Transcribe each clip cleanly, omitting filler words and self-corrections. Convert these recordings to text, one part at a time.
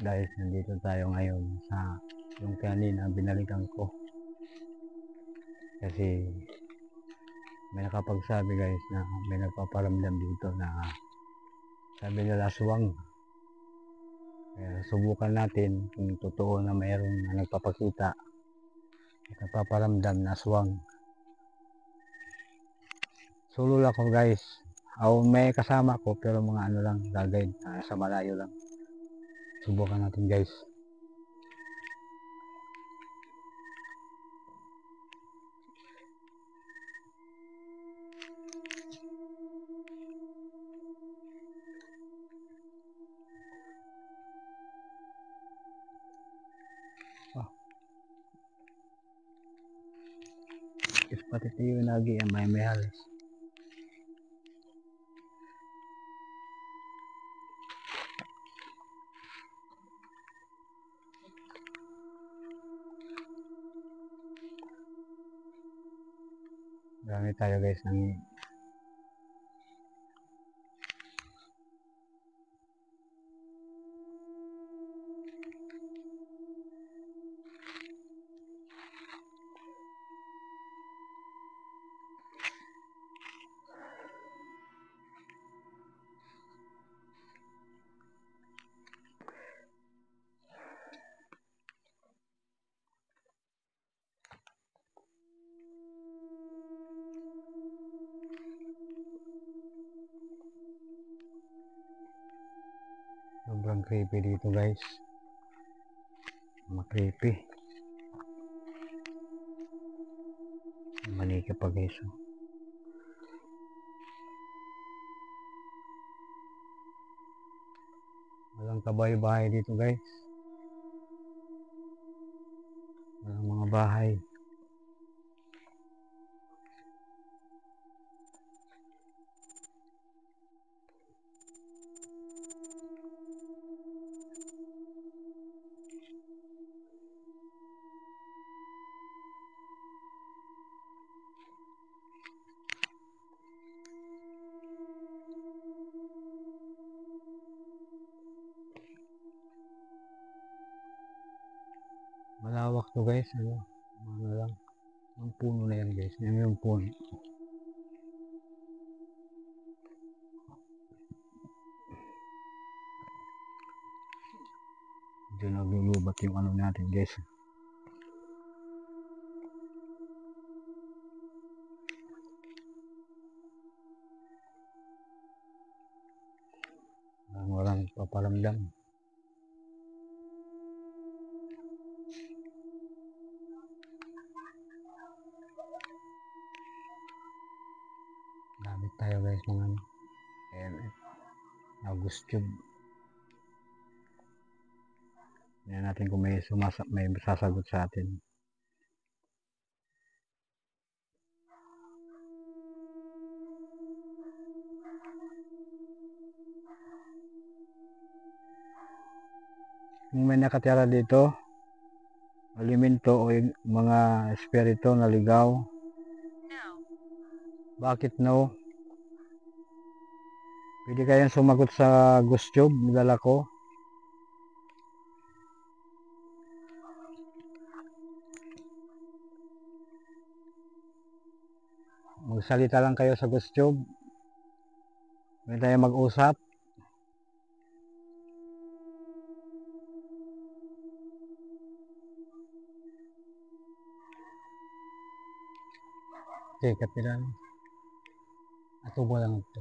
guys, nandito tayo ngayon sa yung kanina binalikan ko kasi may nakapagsabi guys na may nagpaparamdam dito na sabi nila aswang. Subukan natin kung totoo na mayroon na nagpapakita at nagpaparamdam na aswang. Solo lang ako guys, may kasama ko pero mga ano lang, gagawin sa malayo lang. Subukan natin guys. Pati tayo lagi ang may halos. Marami tayo guys ng sobrang creepy dito guys. Creepy. Manika pa guys. Walang kabahay-bahay dito guys. Walang mga bahay. Malawak to guys. Ano lang. Ang puno na yan guys. Yan yung puno. Diyan naglulubat yung ano natin guys. Walang paparamdam. Gamit tayo guys ng ano. August Tube. Yan natin kung may sasagot sa atin. Kung may nakatira dito, elemento o mga espiritu na ligaw. No. Bakit no? Pwede kayong sumagot sa Ghost Tube, nilala ko. Magsalita lang kayo sa Ghost Tube. Pwede tayo mag-usap. Okay, kapilan. Atubo lang ito.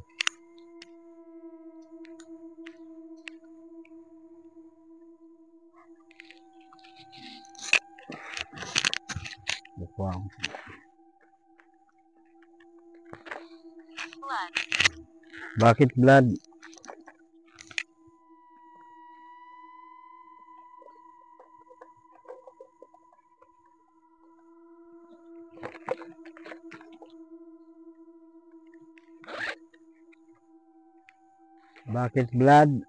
Bukwang. Bakit blood? Bakit blood?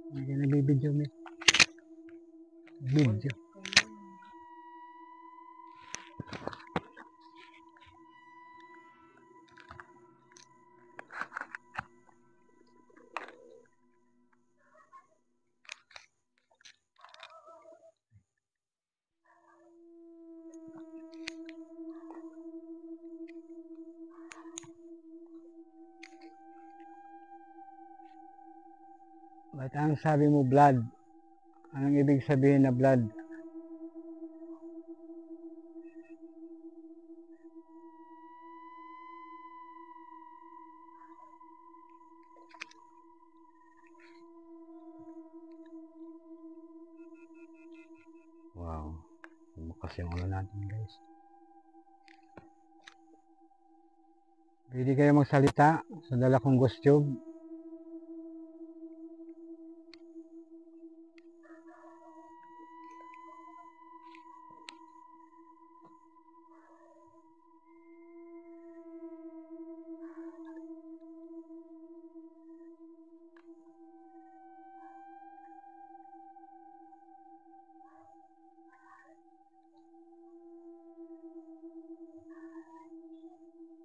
Hindi na bibidyo mo. Video. Ba't ang sabi mo blood? Anong ibig sabihin na blood? Wow. Bukas yung ulo natin guys. Pwede kayo magsalita sa dala kong ghost tube.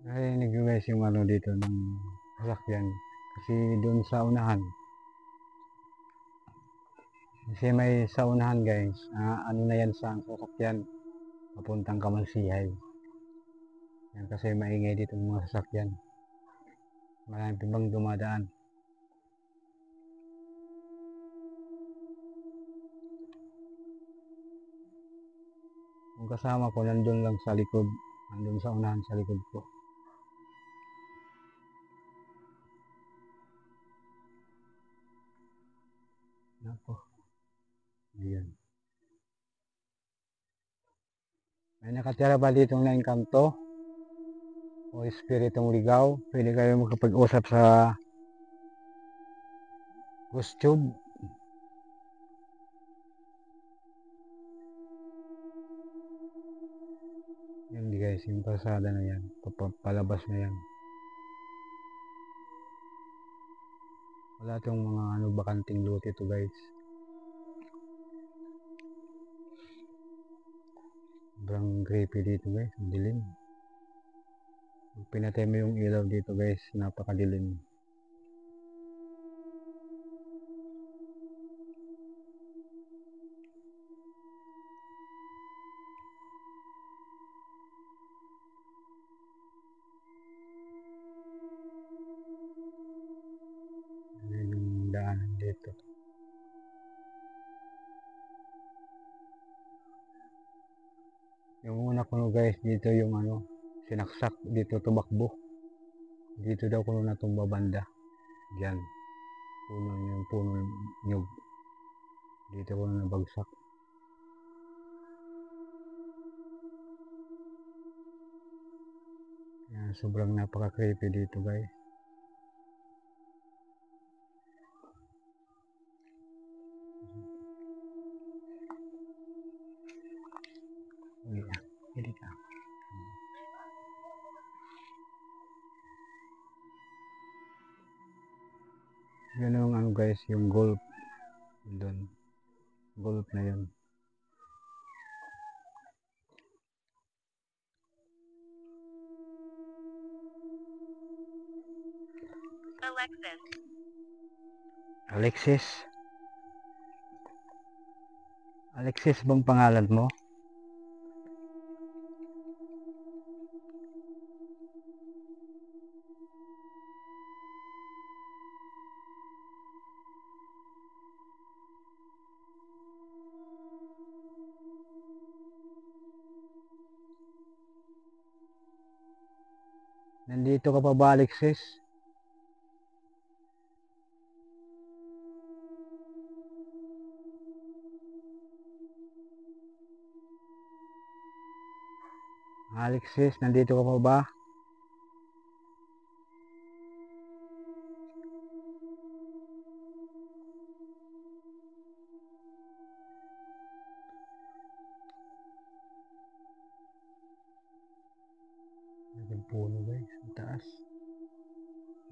Narinig ko guys yung ano dito ng sasakyan. Kasi doon sa unahan. Kasi may sa unahan guys. Ano na yan sa sasakyan. Papuntang Kamansihay. Yan kasi maingay dito ng mga sasakyan. Marami bang dumadaan. Yung kasama ko nandun lang sa likod. Nandun sa unahan sa likod ko. Nako. Ayan. May nakatira ba ditong naengkanto? O espiritong ligaw? Pwede kayo makapag-usap sa ghost tube. Yan guys, yung pasada na yan. Palabas na yan. Wala tong mga bakanting lote to guys. Sobrang creepy dito guys, ang dilim. Pag pinatay mo yung ilaw dito guys, napakadilim. Ayan yung daanan dito. Yung una ko guys, dito yung sinaksak, dito tumakbo. Dito daw ko natumba banda. Diyan. Puno nyug. Dito ko nabagsak. Yan, sobrang napaka-creepy dito guys. Yeah, hindi ka. Yan yung guys, yung golf. Doon. Golf na yun. Alexis? Alexis bang pangalan mo? Nandito ka pa ba Alexis? Alexis, nandito ka pa ba? Yung puno guys, ang taas.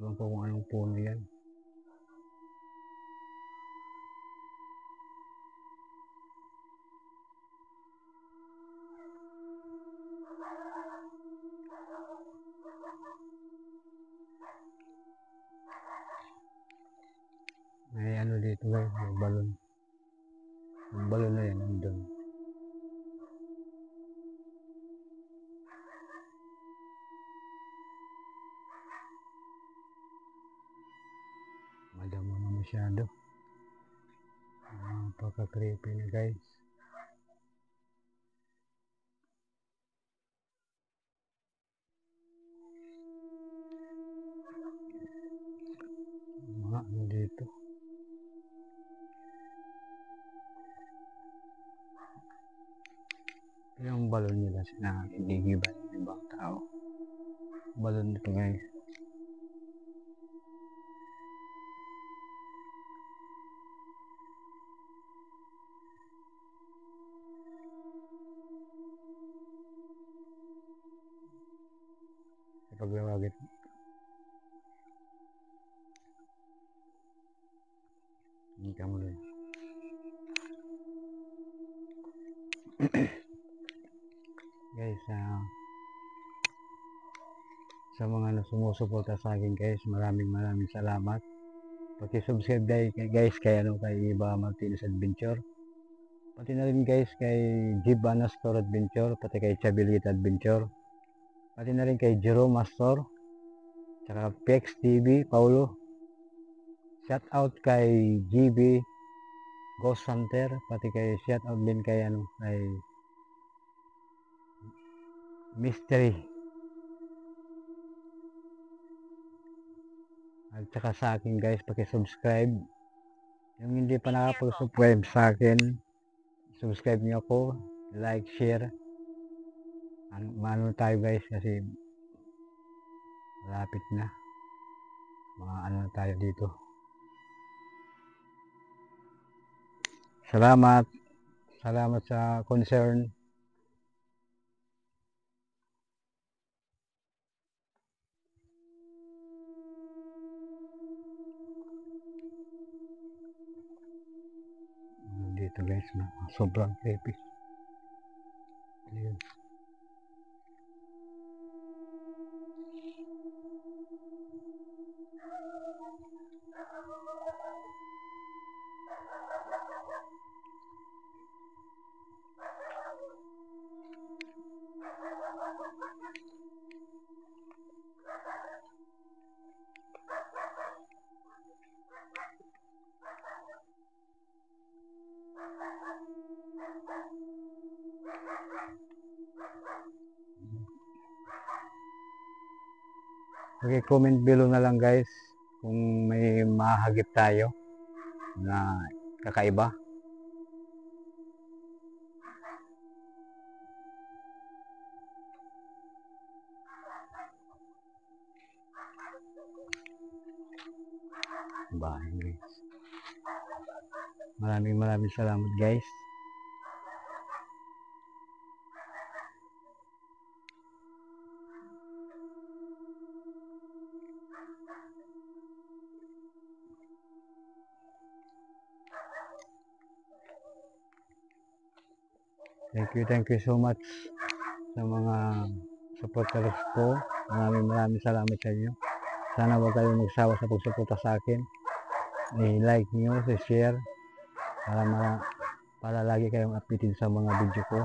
Ewan ko kung anong puno yan. May dito guys, may balon. Yung balon na yan, nandun. Madamo na masyado. Napaka-creepy na guys. Mga ano dito. Yung balon nila na inigiban ng ibang tao. Balon nito guys. Paglawagit. Hindi ka mo rin. Guys, sa mga sumusuporta sa akin guys, maraming salamat. Paki-subscribe guys kay Iba Martinez Adventure. Pati na rin guys kay Gibanas Store Adventure, pati kay Chabilit Adventure. Pati na rin kay Jerome Mastor, tsaka PX TV, Paulo. Shout out kay GB Ghost Hunter, pati kay shout out din kay kay Mystery. At saka sa akin guys, paki-subscribe. Yung hindi pa nakapag-subscribe sa akin, subscribe niyo ako, like, share. Maano tayo guys kasi malapit na. Mga ano tayo dito. Salamat. Salamat sa concern. Dito guys, sobrang creepy. Ayun. Okay, comment below na lang guys kung may mahagip tayo na kakaiba. Bahay guys. Maraming salamat guys. Thank you so much sa mga supporters ko. Maraming salamat sa inyo. Sana huwag kayong magsawa sa pagsuporta sa akin. I-like nyo, i-share para lagi kayong updated sa mga video ko.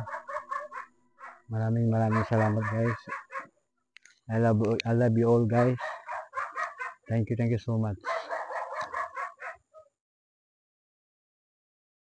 Maraming salamat guys. I love you all guys. Thank you so much.